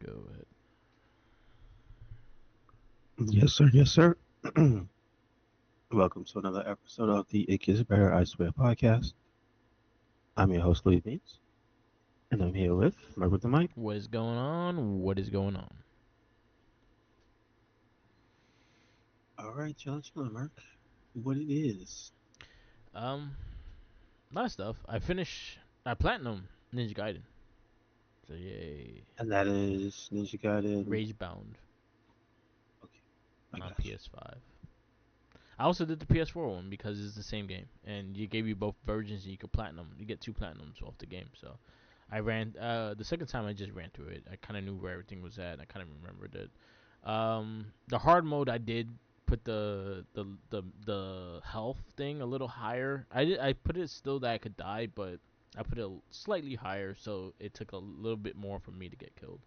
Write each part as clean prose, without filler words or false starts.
go ahead. Yes, sir. Yes, sir. Welcome to another episode of the It Gets Better I Swear podcast. I'm your host, Louis Beans, and I'm here with Mark with the mic. What is going on? What is going on? All right, chillin', Mark. What it is, Um, a lot of stuff. I platinum Ninja Gaiden. So yay, and that is Ninja Gaiden. Rage Bound Okay, I on got you. PS5. I also did the PS4 one because it's the same game, and you gave you both versions, and you could platinum. You get two platinums off the game. So I ran. The second time I just ran through it. I kind of knew where everything was at. And I kind of remembered it. The hard mode I did put the health thing a little higher. I put it still that I could die, but I put it slightly higher, so it took a little bit more for me to get killed.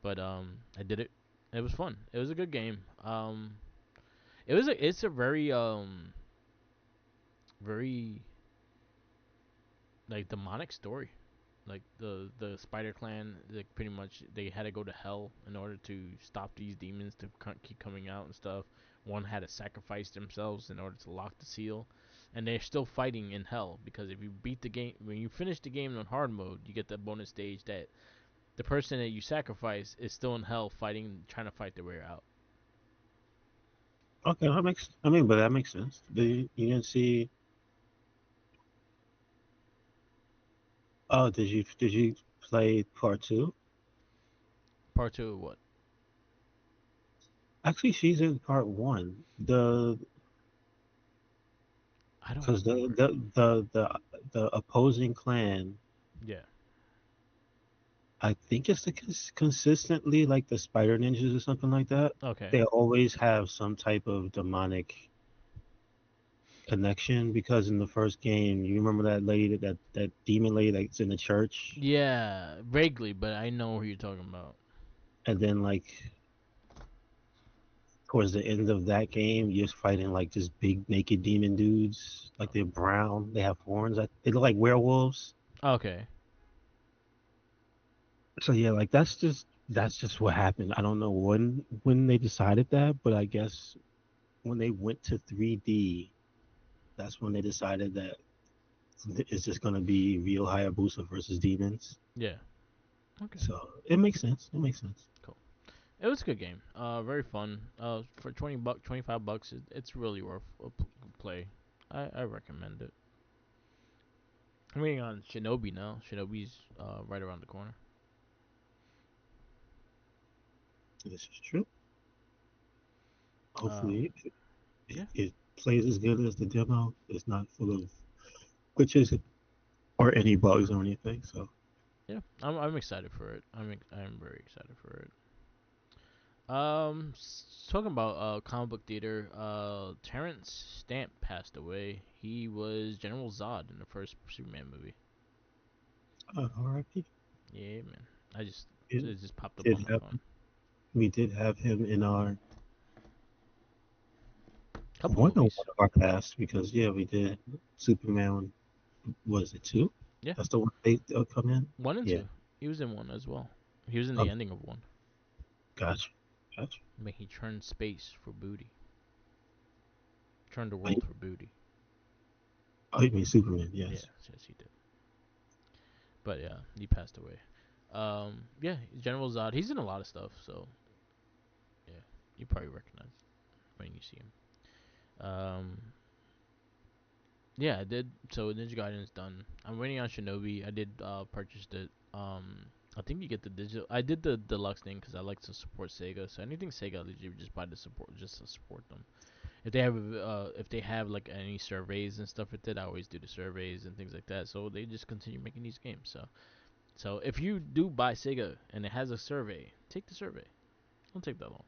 But I did it. It was fun. It was a good game. It's a very like demonic story. Like the Spider Clan, like pretty much they had to go to hell in order to stop these demons to keep coming out and stuff. One had to sacrifice themselves in order to lock the seal, and they're still fighting in hell because if you beat the game, when you finish the game on hard mode, you get the bonus stage that the person that you sacrifice is still in hell fighting, trying to fight their way out. Okay, that makes. I mean, but that makes sense. You didn't see? Oh, did you play part two? Part two of what? Actually, she's in part one. The I don't because the, remember. the the the the opposing clan. Yeah. I think it's consistently like the Spider Ninjas or something like that. Okay. They always have some type of demonic connection because in the first game, you remember that lady, that demon lady that's in the church, Yeah, vaguely, but I know who you're talking about. and then like towards the end of that game, you're fighting like just big naked demon dudes, like they're brown, they have horns, they look like werewolves. Okay. So yeah, like that's just what happened. I don't know when they decided that, but I guess when they went to 3D, that's when they decided that it's just going to be real Hayabusa versus demons. Yeah. Okay. So it makes sense. It makes sense. Cool. It was a good game. Very fun. For 25 bucks, it's really worth a play. I recommend it. I'm waiting on Shinobi now. Shinobi's right around the corner. This is true. Hopefully, Um, yeah, it plays as good as the demo. It's not full of glitches or any bugs or anything. So yeah. I'm excited for it. I'm very excited for it. Talking about comic book theater, Terrence Stamp passed away. He was General Zod in the first Superman movie. RIP. Yeah, man. It It just popped up did on my have phone. we did have him in our Couple one movies. of our past because yeah, we did Superman. Was it two? Yeah, That's the one they come in. one and Yeah. two. He was in one as well. He was in the Okay. ending of one. Gotcha. Gotcha. When he turned space for booty. Turned the Oh, world for booty. you mean Superman? Yeah, Yes. yes he did. But yeah, he passed away. Yeah, General Zod. He's in a lot of stuff, so yeah, you probably recognize when you see him. Um, yeah, I did. So Ninja Gaiden is done. I'm waiting on Shinobi. I did purchased it. I think you get the digital. I did the deluxe thing because I like to support Sega. So anything Sega, I legit just buy the support just to support them. If they have like any surveys and stuff like that, I always do the surveys and things like that. So they just continue making these games. So if you do buy Sega and it has a survey, take the survey. Don't take that long.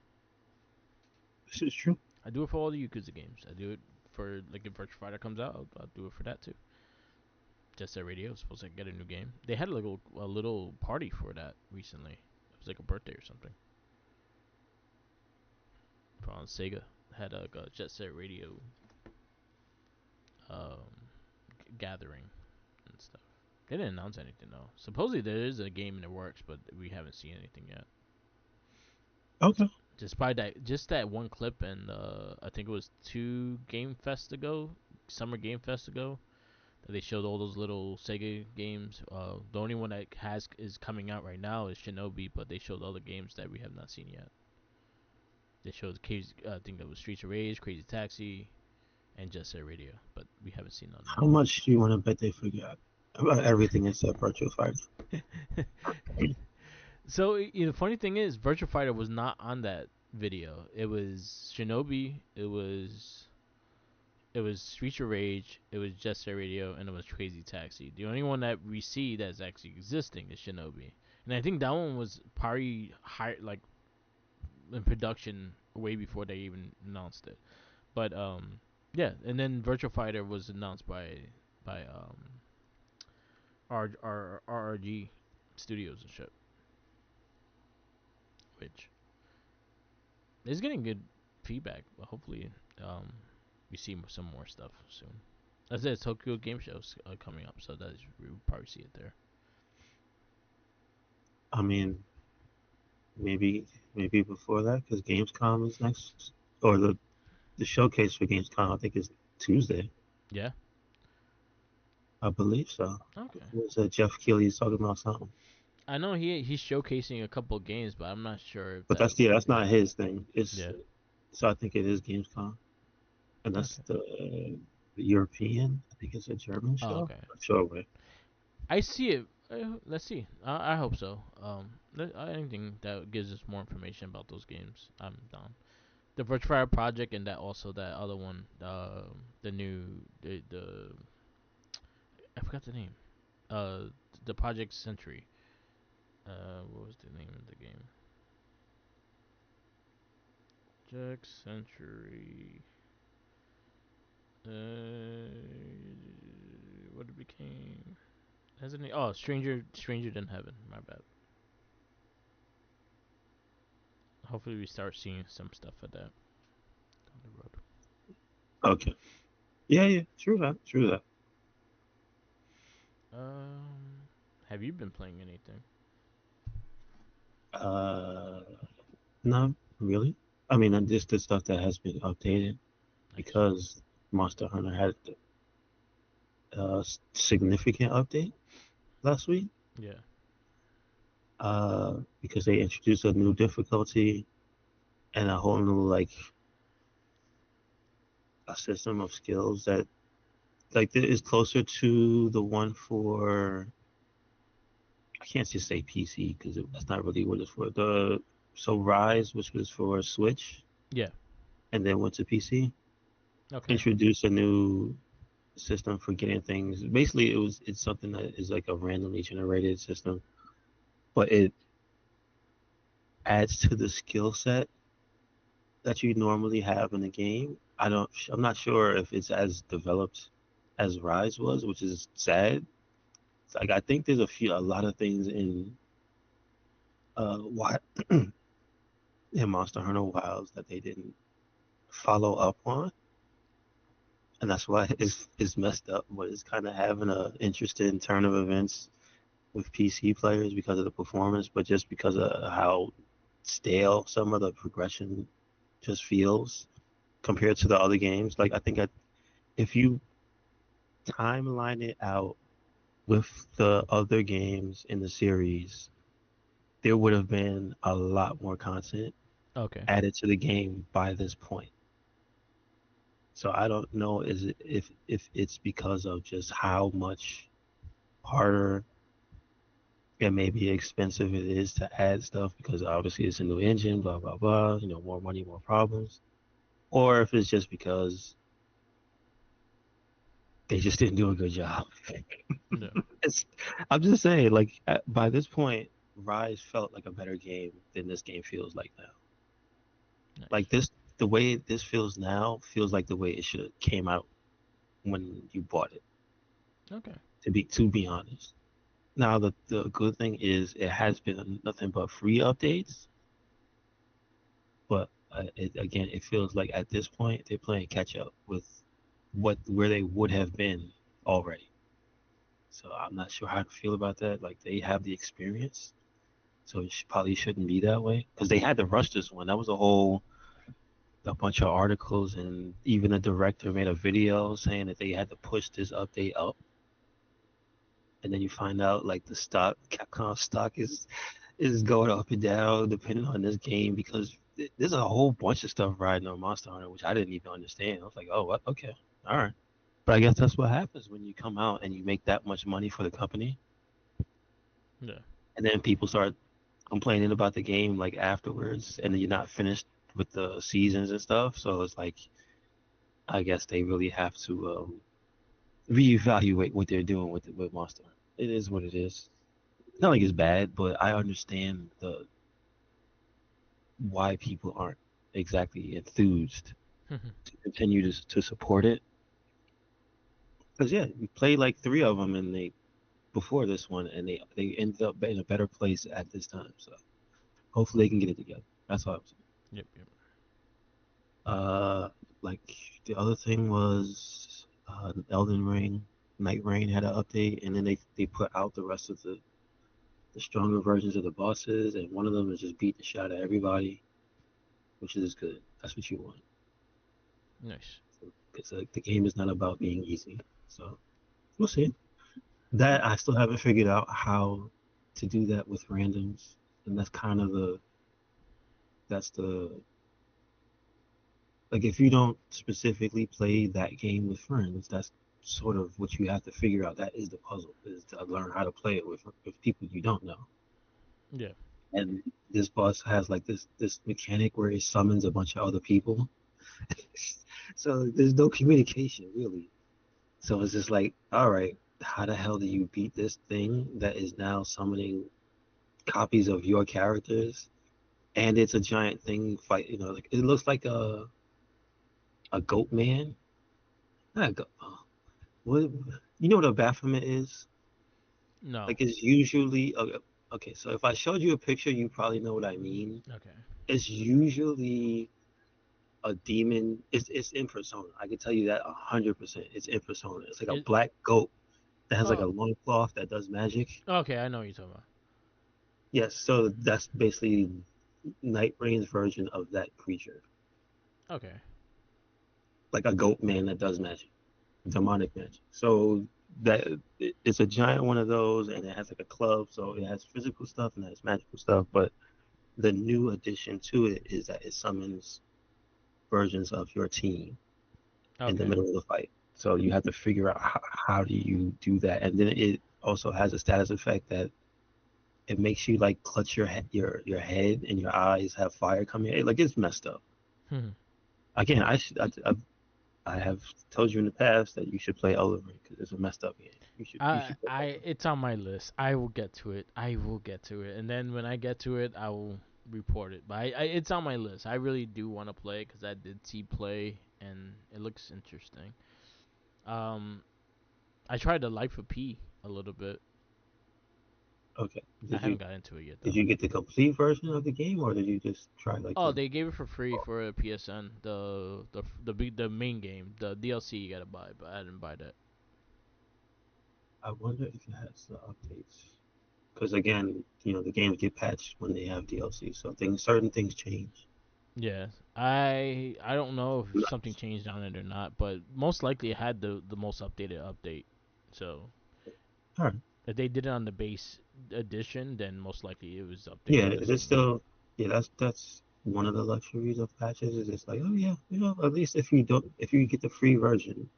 This is true. I do it for all the Yakuza games. I do it for like if Virtua Fighter comes out, I'll do it for that too. Just Set Radio was supposed to get a new game. They had like a little party for that recently. It was like a birthday or something. On Sega had a Jet Set Radio um, gathering and stuff. They didn't announce anything though. Supposedly there is a game in the works, but we haven't seen anything yet. Okay. Despite that, just that one clip, and I think it was two Game Fest ago, Summer Game Fest ago, that they showed all those little Sega games. The only one that has is coming out right now is Shinobi, but they showed other games that we have not seen yet. They showed Crazy, I think it was Streets of Rage, Crazy Taxi, and Jet Set Radio, but we haven't seen none How much do you want to bet they forgot about everything except Virtual Fighter? yet. So the funny thing is, Virtua Fighter was not on that video. It was Shinobi. It was Streets of Rage. It was Jet Set Radio, and it was Crazy Taxi. The only one that we see that's actually existing is Shinobi, and I think that one was probably high, like in production way before they even announced it. But yeah, and then Virtual Fighter was announced by RRG Studios and shit, which is getting good feedback. But hopefully, um, we see some more stuff soon. As I said, Tokyo Game Show's coming up, so that is, we'll probably see it there. I mean, maybe before that, because Gamescom is next, or the showcase for Gamescom I think is Tuesday. Yeah. I believe so. Okay. Was Jeff Keighley's talking about something? I know he's showcasing a couple of games, but I'm not sure if But that. that's not his thing. It's Yeah. so I think it is Gamescom, and that's Okay. the European. I think it's a German Oh, show. okay. Not sure where. I see it. Let's see. I hope so. Anything that gives us more information about those games, I'm down. The Virtua Fighter project and that also that other one, the new the I forgot the name. Uh, the Project Century. What was the name of the game? Project Century. Uh, what it became? Has a name? Oh, Stranger Than Heaven. My bad. Hopefully, we start seeing some stuff of that down the road. Okay. Yeah, yeah. True that. True that. Have you been playing anything? Uh, not really. I mean, just the stuff that has been updated Nice. because Monster Hunter had a significant update last week. Yeah. Because they introduced a new difficulty and a whole new like a system of skills that like is closer to the one for I can't just say PC because that's not really what it's for. The so Rise, which was for Switch Yeah. and then went to PC, Okay. introduced a new system for getting things. Basically, it's something that is like a randomly generated system, but it adds to the skill set that you normally have in the game. I'm not sure if it's as developed as Rise was, which is sad. It's like I think there's a lot of things in why in Monster Hunter Wilds that they didn't follow up on, and that's why it's messed up. But it's kind of having a interesting turn of events with PC players because of the performance, but just because of how stale some of the progression just feels compared to the other games. Like I think if you timeline it out with the other games in the series, there would have been a lot more content Okay. added to the game by this point. So I don't know if it's because of just how much harder and maybe expensive it is to add stuff because obviously it's a new engine, blah blah blah, more money, more problems, or if it's just because they just didn't do a good job. No. It's, I'm just saying, like by this point, Rise felt like a better game than this game feels like now. Like Nice. the way this feels now feels like the way it should have came out when you bought it. Okay. To be honest. Now the good thing is it has been nothing but free updates, but again it feels like at this point they're playing catch up with where they would have been already. So I'm not sure how to feel about that. Like they have the experience, so it probably shouldn't be that way because they had to rush this one. That was a bunch of articles, and even the director made a video saying that they had to push this update up. And then you find out like the stock, Capcom stock is going up and down depending on this game because there's a whole bunch of stuff riding on Monster Hunter, which I didn't even understand. I was like, oh, what? Okay, all right. But I guess that's what happens when you come out and you make that much money for the company, Yeah. and then people start complaining about the game like afterwards, and then you're not finished with the seasons and stuff. So it's like, I guess they really have to reevaluate what they're doing with Monster. It is what it is. Not like it's bad, but I understand the why people aren't exactly enthused to continue to support it. Because yeah, we played like three of them and they before this one, and they ended up in a better place at this time. So hopefully they can get it together. That's all I'm saying. Yep. Yep. Uh, like the other thing was Elden Ring, Night Rain had an update, and then they put out the rest of the stronger versions of the bosses, and one of them is just beat the shit out of everybody, which is good. That's what you want. Nice. Because the game is not about being easy. So we'll see. That I still haven't figured out how to do that with randoms, and that's kind of that's the like if you don't specifically play that game with friends, that's sort of what you have to figure out. That is the puzzle, is to learn how to play it with people you don't know. Yeah. And this boss has like this mechanic where it summons a bunch of other people, so there's no communication really. So it's just like, all right, how the hell do you beat this thing that is now summoning copies of your characters? And it's a giant thing fight, like it looks like a goat man. Not a goat. What you know what a Baphomet is? No. Like it's usually okay. So if I showed you a picture, you probably know what I mean. Okay. It's usually a demon. It's in Persona. I can tell you that 100%. It's in Persona. It's like a It. black goat that has like Oh. a long cloth that does magic. Okay. I know what you're talking about. Yes, so that's basically Night Rain's version of that creature, Okay. like a goat man that does magic, demonic magic. So that it's a giant one of those, and it has like a club, so it has physical stuff and it has magical stuff. But the new addition to it is that it summons versions of your team in the Okay. middle of the fight. So you have to figure out how do you do that, and then it also has a status effect that it makes you like clutch your head and your eyes have fire coming. Like it's messed up. Hmm. Again, I have told you in the past that you should play Elden Ring because it's a messed up game. You I should play Elden Ring. it's on my list. I will get to it. I will get to it, and then when I get to it, I will report it. But it's on my list. I really do want to play because I did see play, and it looks interesting. Um, I tried the Life of P a little bit. Okay. I haven't got into it yet Did though. you get the complete version of the game or did you just try like Oh, the? they gave it for free for a PSN. The main game, the DLC you gotta buy, but I didn't buy that. I wonder if it has the updates. Because again, the games get patched when they have DLC, so certain things change. Yeah, I don't know if something changed on it or not, but most likely it had the most updated update. So All right. if they did it on the base edition, then most likely it was Yeah, updated the it's same way. still. Yeah, that's one of the luxuries of patches. Is it's like, oh yeah, at least if you get the free version,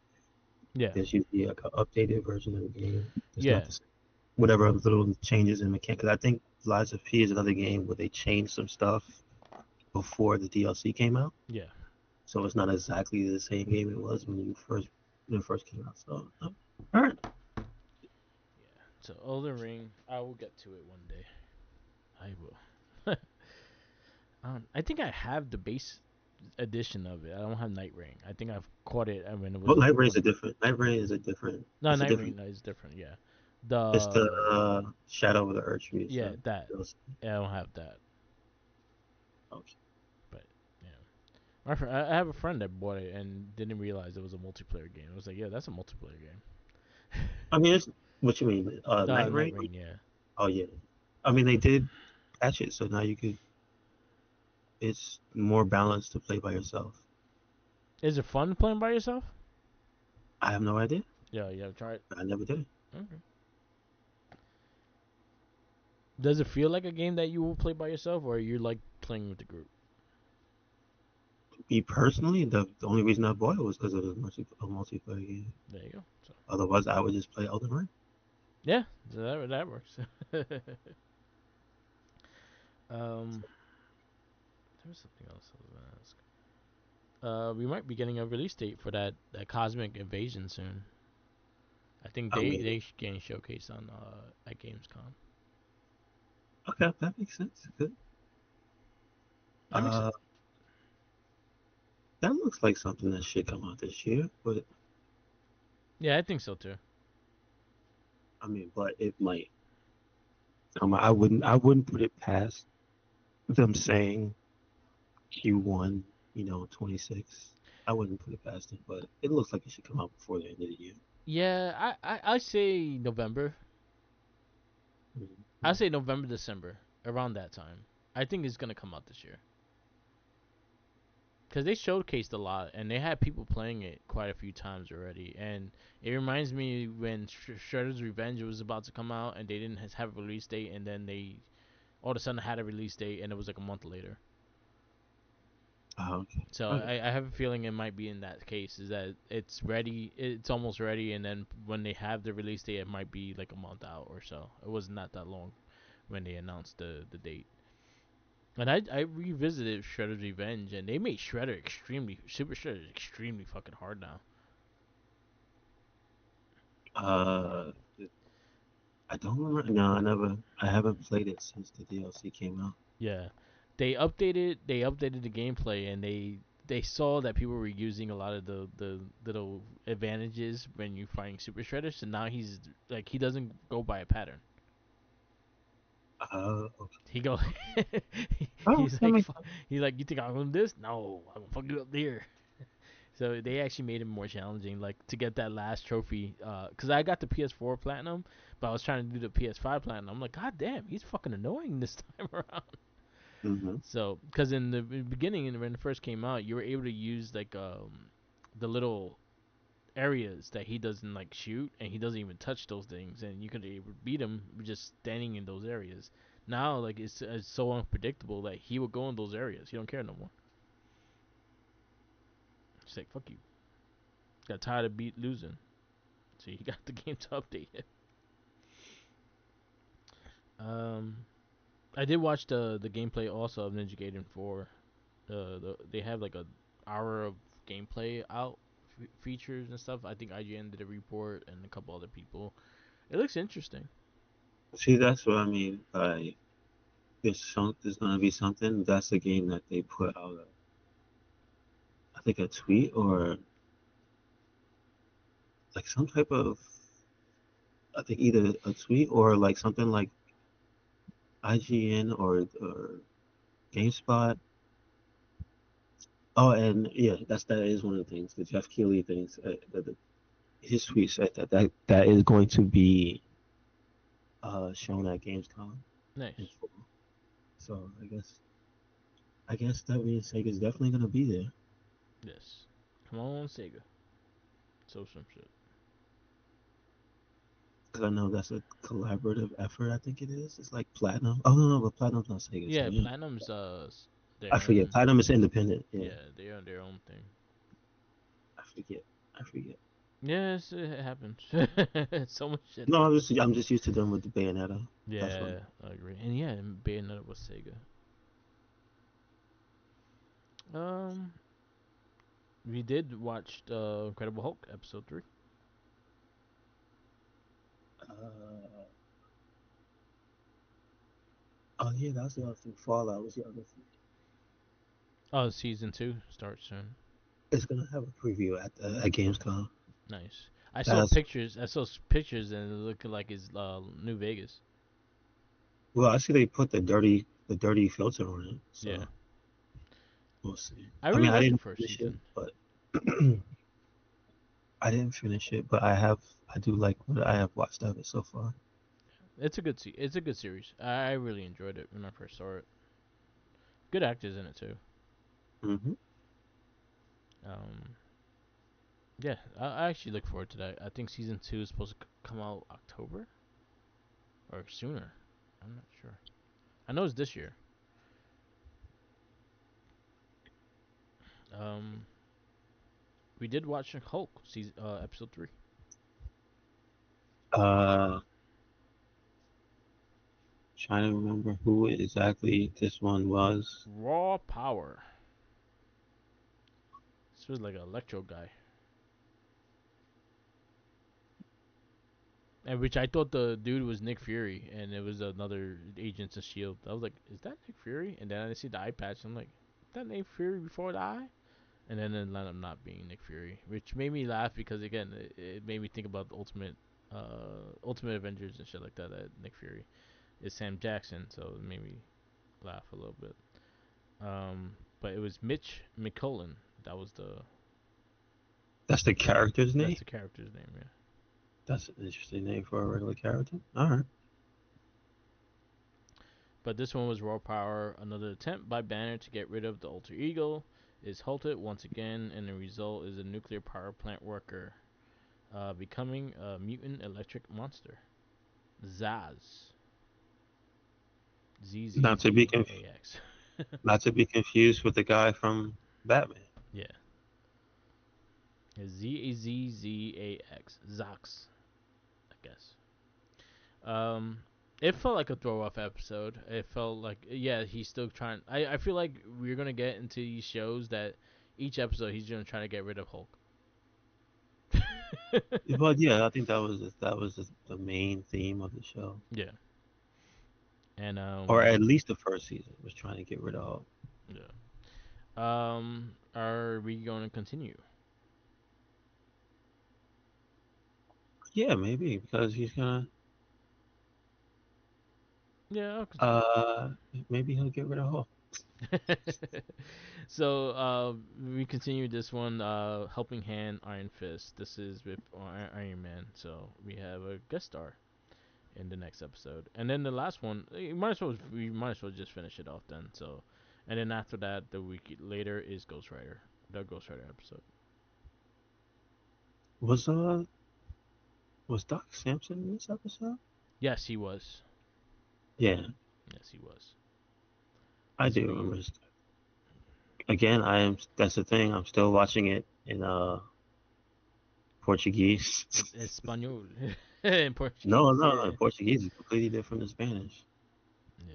Yeah, there's usually like an updated version of the game. It's not yeah, the same. Whatever little changes in mechanics. Because I think Lies of P is another game where they changed some stuff before the DLC came out, yeah, so it's not exactly the same game it was when it first came out. So, all right, yeah. So Elden Ring, I will get to it one day. I will. I think I have the base edition of it. I don't have Night Ring. I think I've caught it when it was but on Night Rain is for. a different. Night Rain is a different. No, It's a Night Ring different. is different. Yeah, It's the the Shadow of the Earth Tree. yeah So, that. Yeah, I don't have that, okay. but yeah. I have a friend that bought it and didn't realize it was a multiplayer game. I was like, yeah, that's a multiplayer game. I mean, what you mean? The Night Night Rain? Ring, yeah. Oh yeah. I mean, they did catch it. So now you could. It's more balanced to play by yourself. Is it fun playing by yourself? I have no idea. Yeah, you have tried. I never did. Okay. Does it feel like a game that you will play by yourself, or you like playing with the group? Me personally, the only reason I bought it was because it was a multiplayer game. There you go. So, Otherwise, I would just play Elden Ring. yeah, so that works. There was something else I was gonna ask. We might be getting a release date for that Cosmic Invasion soon. I think I mean, they getting showcased on at Gamescom. okay, that makes sense. Good. I'm excited. Uh, that looks like something that should come out this year, but Yeah, I think so too. I mean, but it might. I wouldn't put it past them saying Q1, 26. I wouldn't put it past them, but it looks like it should come out before the end of the year. Yeah, I say November. I Mhm. say November, December, around that time. I think it's gonna come out this year because they showcased a lot and they had people playing it quite a few times already. And it reminds me when Shredder's Revenge was about to come out and they didn't have a release date, and then they all of a sudden had a release date and it was like a month later. Okay. So All right. I have a feeling it might be in that case, is that it's ready, it's almost ready, and then when they have the release date, it might be like a month out or so. It was not that long when they announced the date. And I revisited Shredder's Revenge, and they made Shredder extremely, Super Shredder extremely fucking hard now. Uh, I don't remember. No, I haven't played it since the DLC came out. Yeah, they updated the gameplay, and they saw that people were using a lot of the little advantages when you fighting Super Shredder. So now he's like, he doesn't go by a pattern. Okay. He go, Oh, he's that like, makes sense. he's like, you think I'm gonna do this? No, I'm gonna fuck you up there. So they actually made it more challenging, like to get that last trophy. Cause I got the PS4 platinum, but I was trying to do the PS5 platinum. I'm like, God damn, he's fucking annoying this time around. Mm-hmm. So, cause in the beginning, and when it first came out, you were able to use like the little areas that he doesn't like shoot, and he doesn't even touch those things, and you could able to beat him just standing in those areas. Now, like it's so unpredictable that he will go in those areas. He don't care no more. He's like, fuck you. Got tired of beat losing, so he got the game to update it. Um, I did watch the gameplay also of Ninja Gaiden 4. They have like a hour of gameplay out, features and stuff. I think IGN did a report and a couple other people. It looks interesting. See, that's what I mean by there's gonna be something. That's a game that they put out. I think a tweet or like some type of. I think either a tweet or like something like IGN or GameSpot. Oh, and yeah, that is one of the things. The Jeff Keighley things. His tweet said that is going to be shown at Gamescom in Nice. full. So I guess that means Sega's definitely gonna be there. Yes. Come on, Sega. So some shit. Because I know that's a collaborative effort. I think it is. It's like Platinum. Oh no, but Platinum's not Sega. So Yeah, yeah, Platinum's their I forget. own. Platinum is independent. Yeah, Yeah, they're on their own thing. I forget. I forget. Yes, it happens. So much shit No, happens. I'm just used to them with the Bayonetta. That's what. Yeah, I agree. And yeah, Bayonetta was Sega. Um, we did watch Incredible Hulk episode 3. Uh, oh yeah, that's the other thing. Fallout was the other thing. Oh, season 2 starts soon. It's gonna have a preview at Gamescom. Nice. I saw That's pictures. I saw pictures, and it looked like it's New Vegas. well, I see they put the dirty filter on it, Yeah, so we'll see. I I really mean, I like the didn't first finish it, season. but I didn't finish it, but I do like what I have watched of it so far. it's a good series. I really enjoyed it when I first saw it. Good actors in it too. Hmm. Um, yeah, I actually look forward to that. I think season 2 is supposed to come out October or sooner. I'm not sure. I know it's this year. Um, we did watch Hulk season episode 3. Uh, Trying to remember who exactly this one was. Raw Power. This was like an electro guy. And which I thought the dude was Nick Fury, and it was another Agents of Shield. I was like, "Is that Nick Fury?" And then I see the eye patch. I'm like, "Is that Nick Fury before the eye?" And then it ended up not being Nick Fury, which made me laugh because again, it made me think about the Ultimate Avengers and shit like that. That Nick Fury is Sam Jackson, so it made me laugh a little bit. But it was Mitch McCullen. That was the That's the character's that's name. the character's name. Yeah. That's an interesting name for a regular character. All right. But this one was Raw Power. Another attempt by Banner to get rid of the alter ego is halted once again, and the result is a nuclear power plant worker becoming a mutant electric monster. Zaz. Z Z Not to be Z conf- A X. Not to be confused with the guy from Batman. Yeah. ZZZAX. Zax, I guess. Um, it felt like a throw off episode. It felt like, yeah, he's still trying. I feel like we're going to get into these shows that each episode he's going to try to get rid of Hulk. But yeah, I think that was the main theme of the show, Yeah. And, or at least the first season was trying to get rid of Hulk. yeah. Are we going to continue? Yeah, maybe because he's gonna. Yeah, I'll continue. Uh, Maybe he'll get rid of Hulk. So we continue this one. Helping Hand, Iron Fist. This is with Iron Man. So we have a guest star in the next episode, and then the last one. We might as well just finish it off then. So, and then after that, the week later is Ghost Rider, the Ghost Rider episode. Was uh was Doc Samson in this episode? Yes, he was. Yeah, Yes, he was. I As do we remember. Again, I am. That's the thing. I'm still watching it in Portuguese. Espanol in No, Portuguese. no, Yeah. Portuguese is completely different than Spanish. Yeah.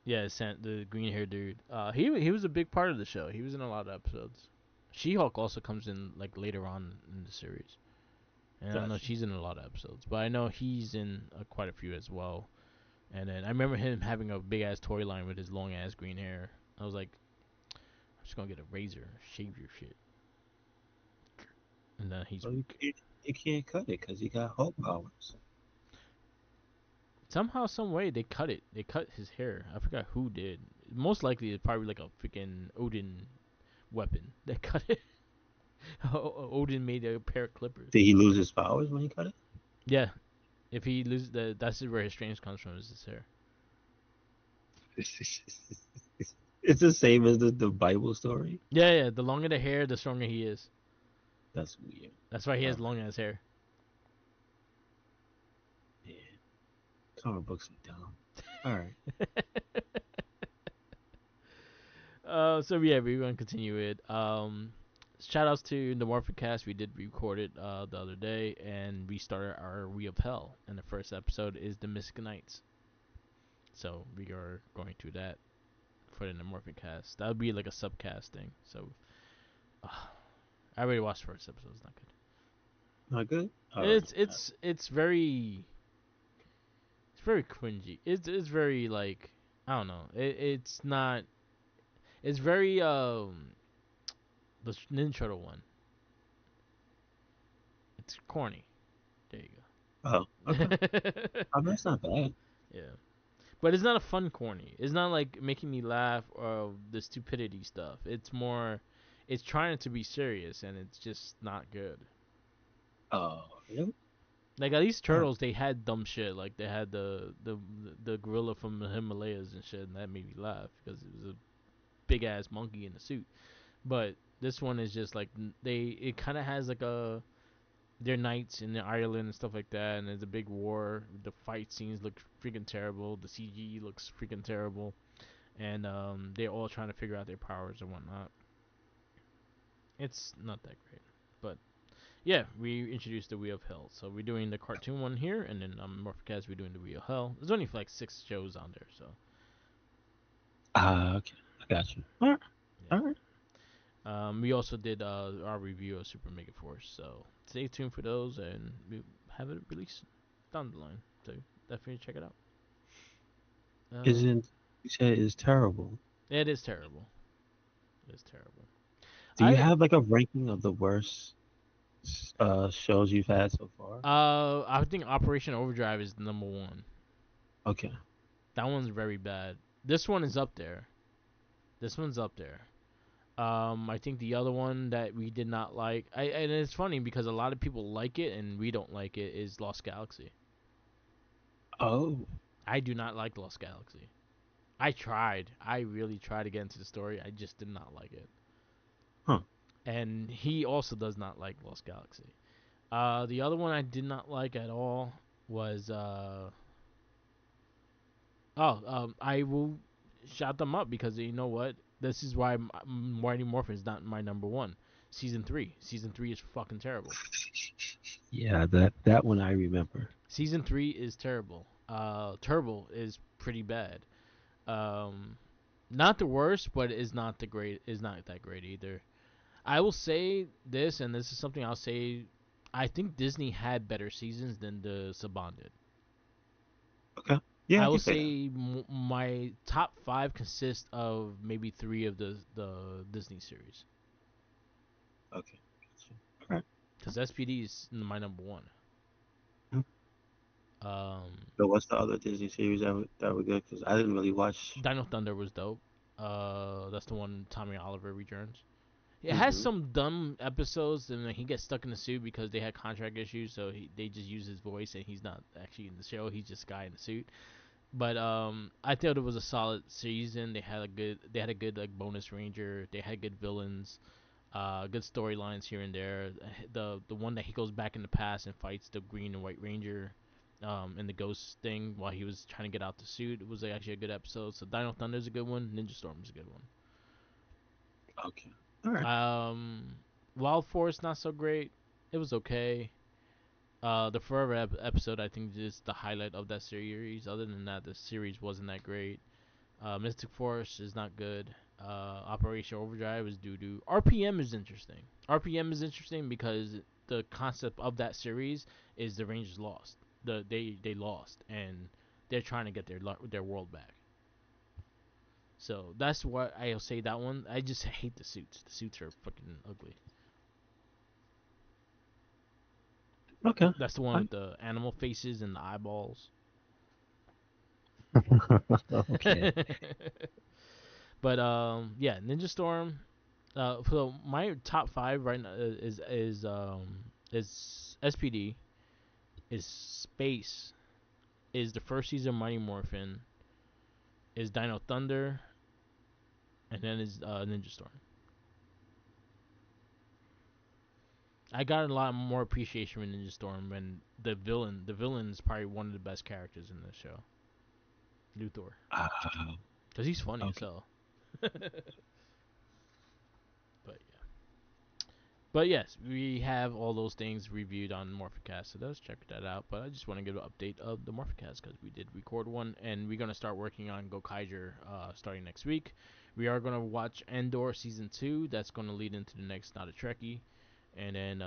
Yeah, the green haired dude. He was a big part of the show. He was in a lot of episodes. She Hulk also comes in like later on in the series, and I know Gotcha. she's in a lot of episodes. But I know he's in quite a few as well. And then I remember him having a big ass toy line with his long ass green hair. I was like, I'm just gonna get a razor, shave your shit. And then he's So you can't cut it because he got Hulk powers. somehow, some way they cut it. They cut his hair. I forgot who did. Most likely it's probably like a freaking Odin weapon. They cut it. Odin made a pair of clippers. Did he lose his powers when he cut it? Yeah, if he loses that's where his strength comes from. Is his hair? It's the same as the Bible story. Yeah, yeah. The longer the hair, the stronger he is. That's weird. That's why he has Oh, long ass hair. man. Comic books are dumb. All right. So yeah, we're gonna continue it. Shout outs to the Morphin Cast. We did record it the other day, and we started our Wheel of Hell. And the first episode is the Mystic Knights. So we are going to that for the Morphin Cast. That would be like a subcast thing. So uh, I already watched the first episode. It's not good. Not good. All right. It's very cringy. It's very like I don't know. It's not. It's very the Ninja Turtle one. It's corny. There you Oh, okay. go. That's not bad. Yeah, but it's not a fun corny. It's not like making me laugh or the stupidity stuff. It's more, it's trying to be serious and it's just not good. Oh, really? Like at least Oh, Turtles, they had dumb shit. Like they had the gorilla from the Himalayas and shit, and that made me laugh because it was a big ass monkey in a suit. But this one is just like it kind of has like a their knights in Ireland and stuff like that, and there's a big war. The fight scenes look freaking terrible. The CG looks freaking terrible, and they're all trying to figure out their powers and whatnot. It's not that great, but yeah, we introduced the Wheel of Hell. So we're doing the cartoon one here, and then Morphicast we're doing the Wheel of Hell. There's only like 6 shows on there, so okay. I got you. All right. yeah. All right. We also did our review of Super Mega Force, so stay tuned for those, and we have it released down the line. So definitely check it out. Isn't you said it's terrible? It is terrible. It is terrible. Do you I have like a ranking of the worst shows you've had so far? I think Operation Overdrive is number one. Okay. That one's very bad. This one is up there. This one's up there. I think the other one that we did not like, and it's funny because a lot of people like it and we don't like it, is Lost Galaxy. Oh. I do not like Lost Galaxy. I tried. I really tried to get into the story. I just did not like it. Huh. And he also does not like Lost Galaxy. The other one I did not like at all was I will shout them up because you know what? This is why Mighty Morphin is not my number one. Season 3. Season 3 is fucking terrible. Yeah, that one I remember. Season 3 is terrible. Turbo is pretty bad. Um, not the worst, but is not the great. Is not that great either. I will say this, and this is something I'll say. I think Disney had better seasons than the Saban did. Okay. Yeah, I I will can say that. say my top five consist of maybe three of the Disney series Okay. All right. because SPD is my number one. Hmm. Um, So what's the other Disney series that were good? Because I didn't really watch. Dino Thunder was dope. That's the one Tommy Oliver returns. It has Hmm. some dumb episodes, and then he gets stuck in the suit because they had contract issues. So they just use his voice, and he's not actually in the show. He's just a guy in the suit. But I thought it was a solid season. They had a good like bonus ranger. They had good villains, good storylines here and there. The one that he goes back in the past and fights the Green and White Ranger, and the ghost thing while he was trying to get out the suit, it was like, actually a good episode. So Dino Thunder's a good one. Ninja Storm's a good one. Okay. All right. Um, Wild Force not so great. It was okay. The Forever episode I think is the highlight of that series. Other than that, the series wasn't that great. Mystic Force is not good. Operation Overdrive is doo doo. RPM is interesting. RPM is interesting because the concept of that series is the Rangers lost. They lost and they're trying to get their world back. So that's what I'll say that one. I just hate the suits. The suits are fucking ugly. Okay. That's the one I, with the animal faces and the eyeballs. okay. But yeah, Ninja Storm. So my top five right now is SPD, is Space, is the first season of Mighty Morphin, is Dino Thunder, and then is Ninja Storm. I got a lot more appreciation with Ninja Storm when the villain is probably one of the best characters in the show, Luthor, Uh, because he's funny as okay. hell. But yeah. But yes, we have all those things reviewed on Morphicast, so let's check that out. But I just want to give an update of the Morphicast because we did record one, and we're gonna start working on Gokaiger starting next week. We are gonna watch Endor season 2. That's gonna lead into the next Not a Trekkie, and then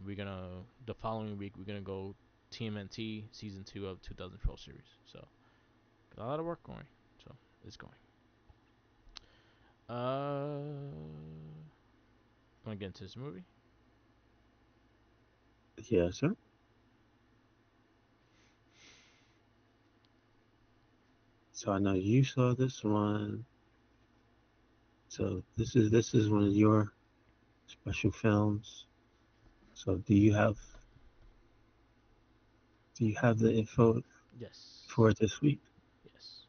we're gonna the following week we're gonna go TMNT season 2 of 2012 series. So got a lot of work going. So it's going. Want to get into this movie? Yeah, sir. So I know you saw this one. So this is one of your special films. So do you have Do you have the info Yes. for it this week? Yes.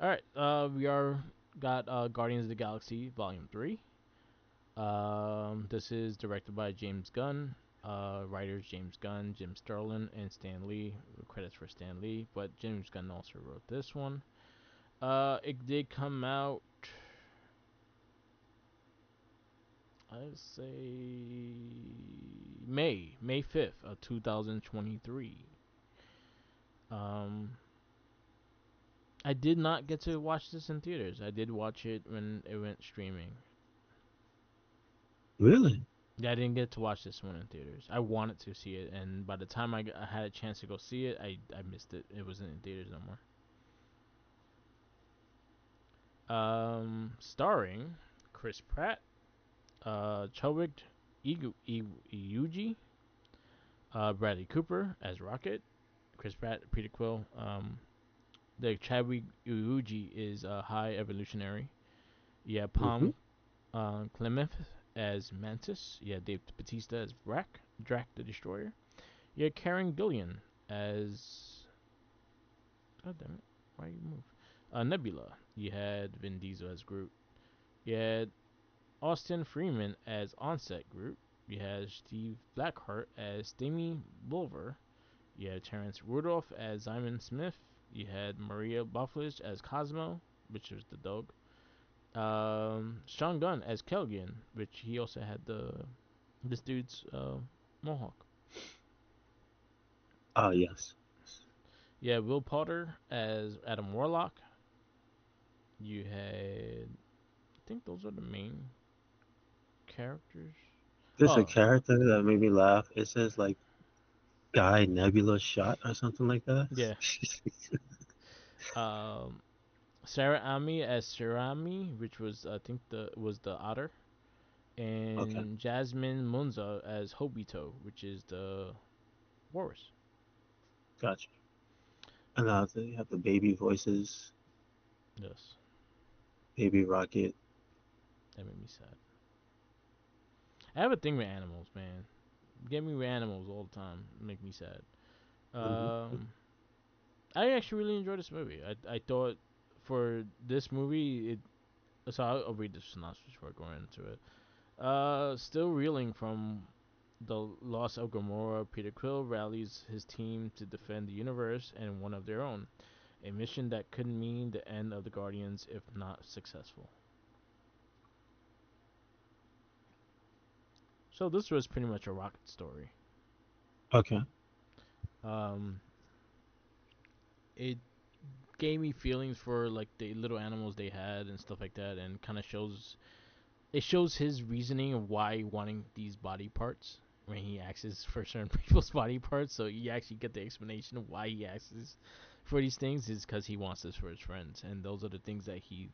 All right. We are got Guardians of the Galaxy Volume 3. This is directed by James Gunn. Writers James Gunn, Jim Sterling, and Stan Lee. Credits for Stan Lee, but James Gunn also wrote this one. It did come out, I'd say May 5th of 2023. Um, I did not get to watch this in theaters. I did watch it when it went streaming. Really? Yeah, I didn't get to watch this one in theaters. I wanted to see it, and by the time I had a chance to go see it, I missed it. It wasn't in theaters no more. Starring Chris Pratt, Chadwick Iuji, Bradley Cooper as Rocket, Chris Pratt, Peter Quill. The Chadwick Iuji is a high evolutionary. You have Mm-hmm. Palm Clement as Mantis. You have Dave Bautista as Drac the Destroyer. You have Karen Gillian as. God damn it. Why you move? Nebula. You had Vin Diesel as Groot. You had Austin Freeman as Onset Groot. You had Steve Blackheart as Demi Bulver. You had Terrence Rudolph as Simon Smith. You had Maria Buffledge as Cosmo, which was the dog. Sean Gunn as Kelgian, which he also had this dude's mohawk. Ah, yes. Yeah, Will Potter as Adam Warlock. You had, I think those are the main characters. There's a Oh, character that made me laugh. It says like Guy Nebula shot or something like that. yeah. Um, Sarah Ami as Shirami, which was I think the otter, Okay, and Jasmine Munza as Hobito, which is the walrus. gotcha. And now they have the baby voices, Yes, Baby Rocket. that made me sad. I have a thing with animals, man. Get me with animals all the time. Make me sad. Mm-hmm. Um, I actually really enjoyed this movie. I thought for this movie, so I'll read the synopsis before going into it. Still reeling from the loss of Gamora, Peter Quill rallies his team to defend the universe and one of their own. A mission that could mean the end of the Guardians if not successful. So this was pretty much a Rocket story. Okay. Um, it gave me feelings for like the little animals they had and stuff like that, and kind of shows his reasoning of why wanting these body parts when he asks for certain people's body parts. So you actually get the explanation of why he asks for these things is because he wants this for his friends, and those are the things that he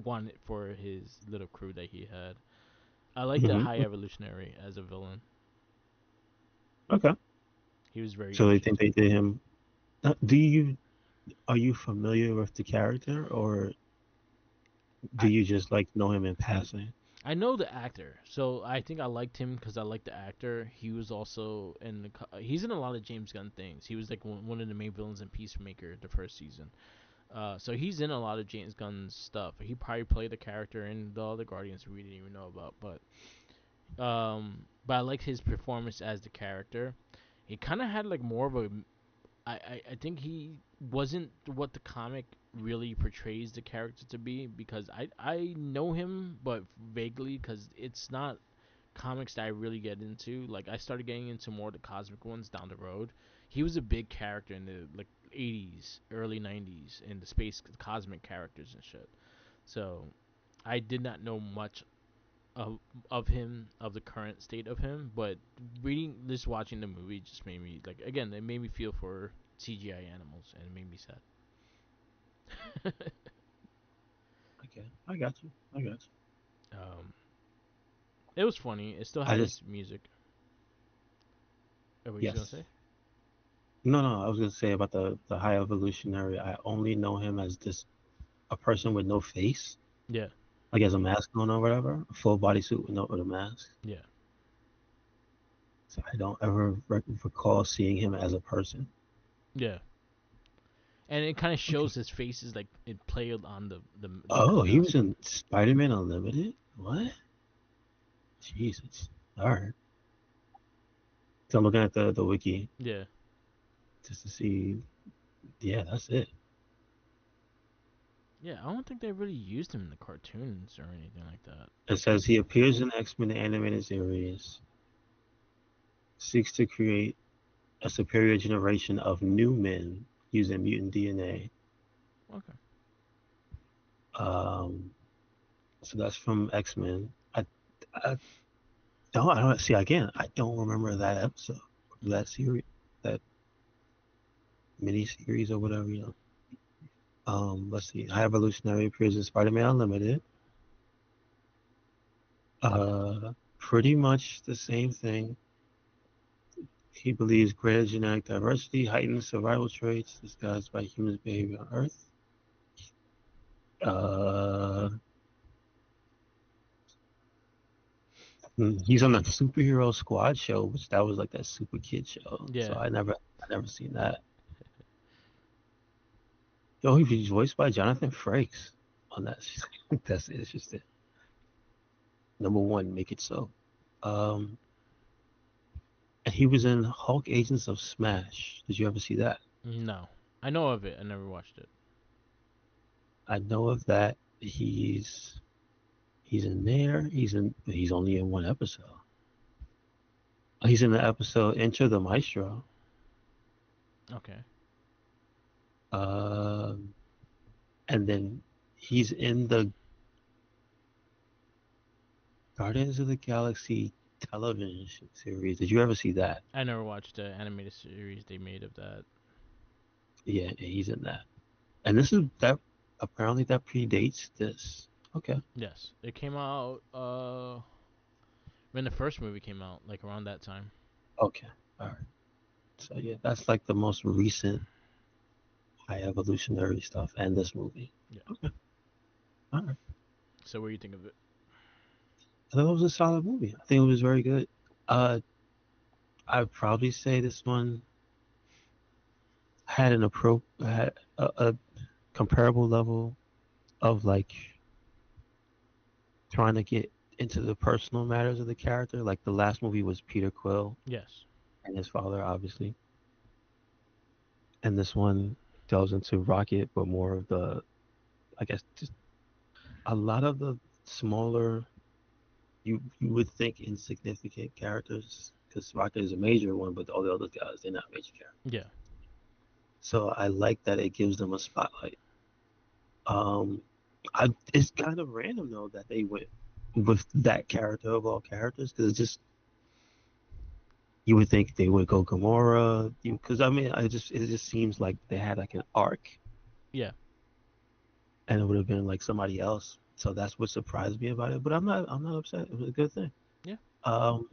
wanted for his little crew that he had. I like the High Mm-hmm. Evolutionary as a villain. Okay. He was very So they think they interesting. did him. Do you Are you familiar with the character, or do I you just like know him in passing? I know the actor, so I think I liked him because I liked the actor. He was also he's in a lot of James Gunn things. He was like one of the main villains in Peacemaker the first season. So he's in a lot of James Gunn's stuff. He probably played the character in the other Guardians we didn't even know about, but I liked his performance as the character. He kind of had like more of a I think he wasn't what the comic really portrays the character to be because I know him but vaguely because it's not comics that I really get into. Like I started getting into more of the cosmic ones down the road. He was a big character in the like 80s, early 90s in the space cosmic characters and shit. So I did not know much of him, of the current state of him, but reading this, watching the movie just made me like again, it made me feel for CGI animals and it made me sad. Okay, I got you. I got you. um, it was funny. It still I had just its music. What were you gonna Yes. say? No, no. I was gonna say about the High Evolutionary. I only know him as this a person with no face, Yeah, like as a mask on or whatever, a full body suit with a mask. yeah. So I don't ever recall seeing him as a person. Yeah, and it kind of Okay. shows his face is like it played on the Oh, he was mask. in Spider-Man Unlimited. What? Jesus. All right. So I'm looking at the wiki Yeah. just to see. Yeah, that's it. Yeah, I don't think they really used him in the cartoons or anything like that. It says he appears in X-Men animated series, seeks to create a superior generation of new men using mutant DNA. Okay. Um, so that's from X-Men. I I don't see again. I don't remember that episode, Yeah. that series, that mini series or whatever. Let's see. High Evolutionary appears in Spider-Man Unlimited. Pretty much the same thing. He believes greater genetic diversity heightens survival traits disguised by humans' behavior on Earth. Uh, he's on the Superhero Squad show, which that was like that Super Kid show. So Yeah. I never seen that. Yo, he's voiced by Jonathan Frakes on that. That's interesting. Number one, make it so. Um, and he was in Hulk Agents of Smash. Did you ever see that? No, I know of it. I never watched it. I know of that. He's in there. He's only in one episode. He's in the episode Enter the Maestro. Okay. Um, and then he's in the Guardians of the Galaxy television series. Did you ever see that? I never watched the animated series they made of that. Yeah, he's in that. And this is that apparently that predates this. Okay. Yes, it came out when the first movie came out, like around that time. Okay. All right. So yeah, that's like the most recent high evolutionary stuff and this movie. Yeah. Okay. All right. So what do you think of it? I thought it was a solid movie. I think it was very good. Uh, I'd probably say this one had a comparable level of like trying to get into the personal matters of the character. Like the last movie was Peter Quill Yes. and his father, obviously, and this one delves into Rocket, but more of the, I guess, just a lot of the smaller you would think insignificant characters because Rocket is a major one, but all the other guys they're not major characters. Yeah. So I like that it gives them a spotlight. Um, it's kind of random though that they went with that character of all characters because it's just you would think they would go Gamora because I mean it just seems like they had like an arc Yeah. and it would have been like somebody else. So that's what surprised me about it. But I'm not upset. It was a good thing. Yeah. Um,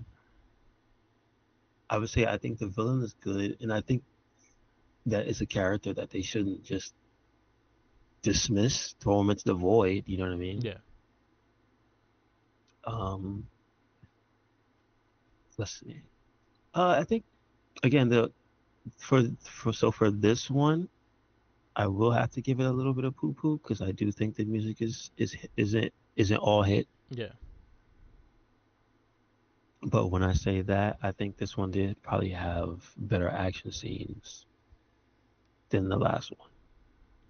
I would say I think the villain is good, and I think that is a character that they shouldn't just dismiss, throw him into the void. You know what I mean? Yeah. Um, let's see. I think again for this one, I will have to give it a little bit of poo poo because I do think the music isn't all hit. Yeah. But when I say that, I think this one did probably have better action scenes than the last one.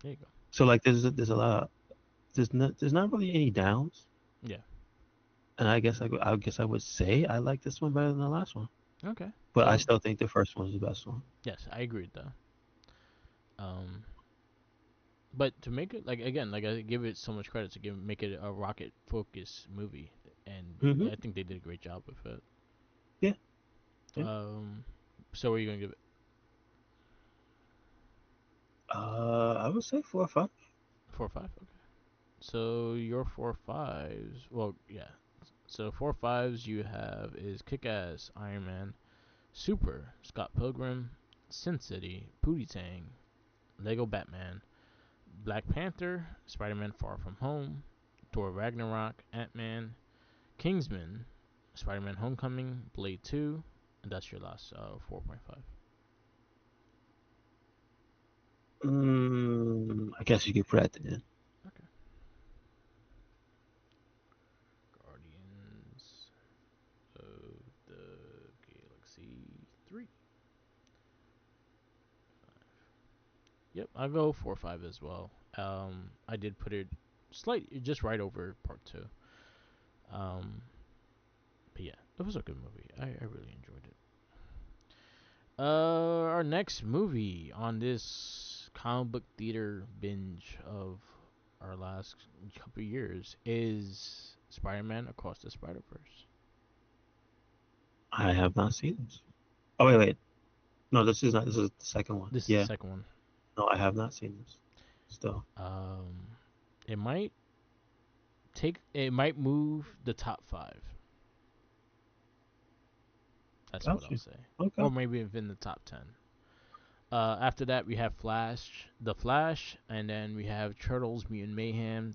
There you go. So like there's a lot of, there's not really any downs, Yeah. and I guess I would say I like this one better than the last one. Okay. But I Well, still think the first one's the best one. yes, I agree with that. Um, but to make it like again, like I give it so much credit to make it a rocket focused movie, and Hmm. I think they did a great job with it. Yeah, yeah. Um, so what are you gonna give it? I would say 4 or 5. 4 or 5. Okay. So your 4 5s. Well, yeah. So 4 5s you have is Kick Ass, Iron Man, Super, Scott Pilgrim, Sin City, Pootie Tang, Lego Batman, Black Panther, Spider Man Far From Home, Thor Ragnarok, Ant Man, Kingsman, Spider Man Homecoming, Blade 2, And that's your last 4.5. I guess you could put that then. Okay. Guardians of the Galaxy 3. Yep, I'll go 4.5 as well. I did put it just right over part 2. Um, but yeah, it was a good movie. I really enjoyed it. Our next movie on this comic book theater binge of our last couple of years is Spider-Man Across the Spider-Verse. I have not seen this. Oh wait. No, this is not. This is the second one. This is the Yeah. second one. No, I have not seen this. Still. It might move the top 5. That's what I'll Gotcha. say, Okay. or maybe even the top 10. After that, we have The Flash, and then we have Turtles, Mutant Mayhem.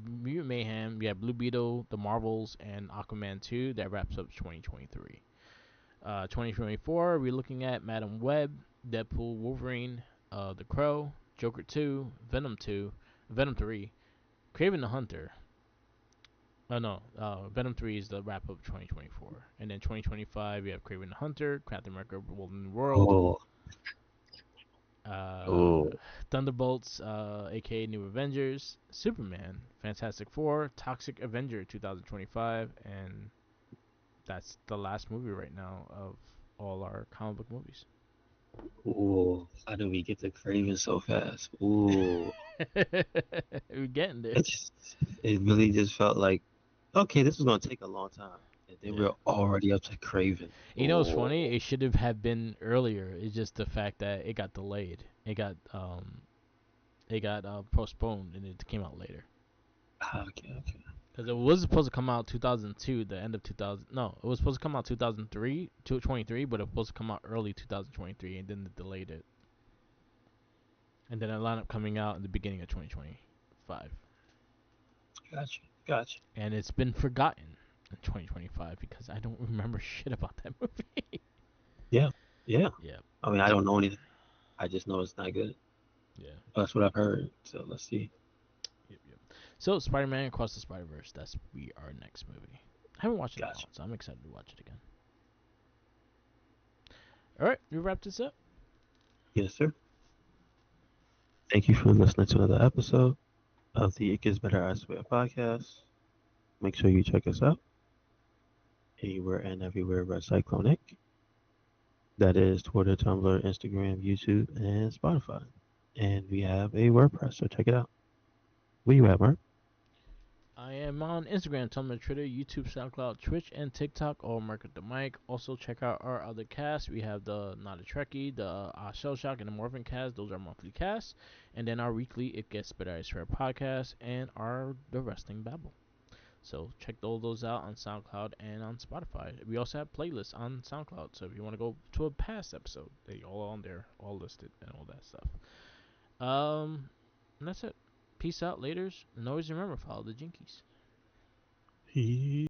Mutant Mayhem. We have Blue Beetle, The Marvels, and Aquaman 2. That wraps up 2023. 2024, we're looking at Madam Web, Deadpool, Wolverine, The Crow, Joker 2, Venom 2, Venom 3, Kraven the Hunter. Oh no, Venom 3 is the wrap up 2024, and then 2025 we have Kraven the Hunter, Captain America: Golden World, Oh. uh, Oh. Thunderbolts, aka New Avengers, Superman, Fantastic Four, Toxic Avenger 2025, and that's the last movie right now of all our comic book movies. Ooh. How do we get to Craven so fast? Ooh. We're getting there. It really just felt like, okay, this is gonna take a long time, and then Yeah. we're already up to Craven. You know, it's funny. Oh. It should have been earlier. It's just the fact that it got delayed. It got postponed and it came out later. Okay. Okay. Because it was supposed to come out 2002, the end of 2000. No, it was supposed to come out 2003, 2023, but it was supposed to come out early 2023, and then they delayed it. And then it wound up coming out in the beginning of 2025. Gotcha. Gotcha. And it's been forgotten in 2025 because I don't remember shit about that movie. Yeah. Yeah. Yeah, I mean, I don't know anything. I just know it's not good. yeah. That's what I've heard. So let's see. Yep. So, Spider-Man Across the Spider-Verse. That's be our next movie. I haven't watched it in a Gotcha. while, so I'm excited to watch it again. All right, we wrap this up. Yes, sir. Thank you for listening to another episode of the It Gets Better I Swear podcast. Make sure you check us out anywhere and everywhere but Cyclonic. That is Twitter, Tumblr, Instagram, YouTube, and Spotify. And we have a WordPress, so check it out. Where you at, Mark? I am on Instagram, Tumblr, Twitter, YouTube, SoundCloud, Twitch, and TikTok. All Market the Mic. Also, check out our other casts. We have the Not a Trekkie, the Shell Shock, and the Morphin cast. Those are monthly casts. And then our weekly It Gets Better I Swear podcast and our The Wrestling Babble. So check all those out on SoundCloud and on Spotify. We also have playlists on SoundCloud. So if you want to go to a past episode, they all on there, all listed and all that stuff. And that's it. Peace out, laters. And always remember, follow the Jinkies. Peace.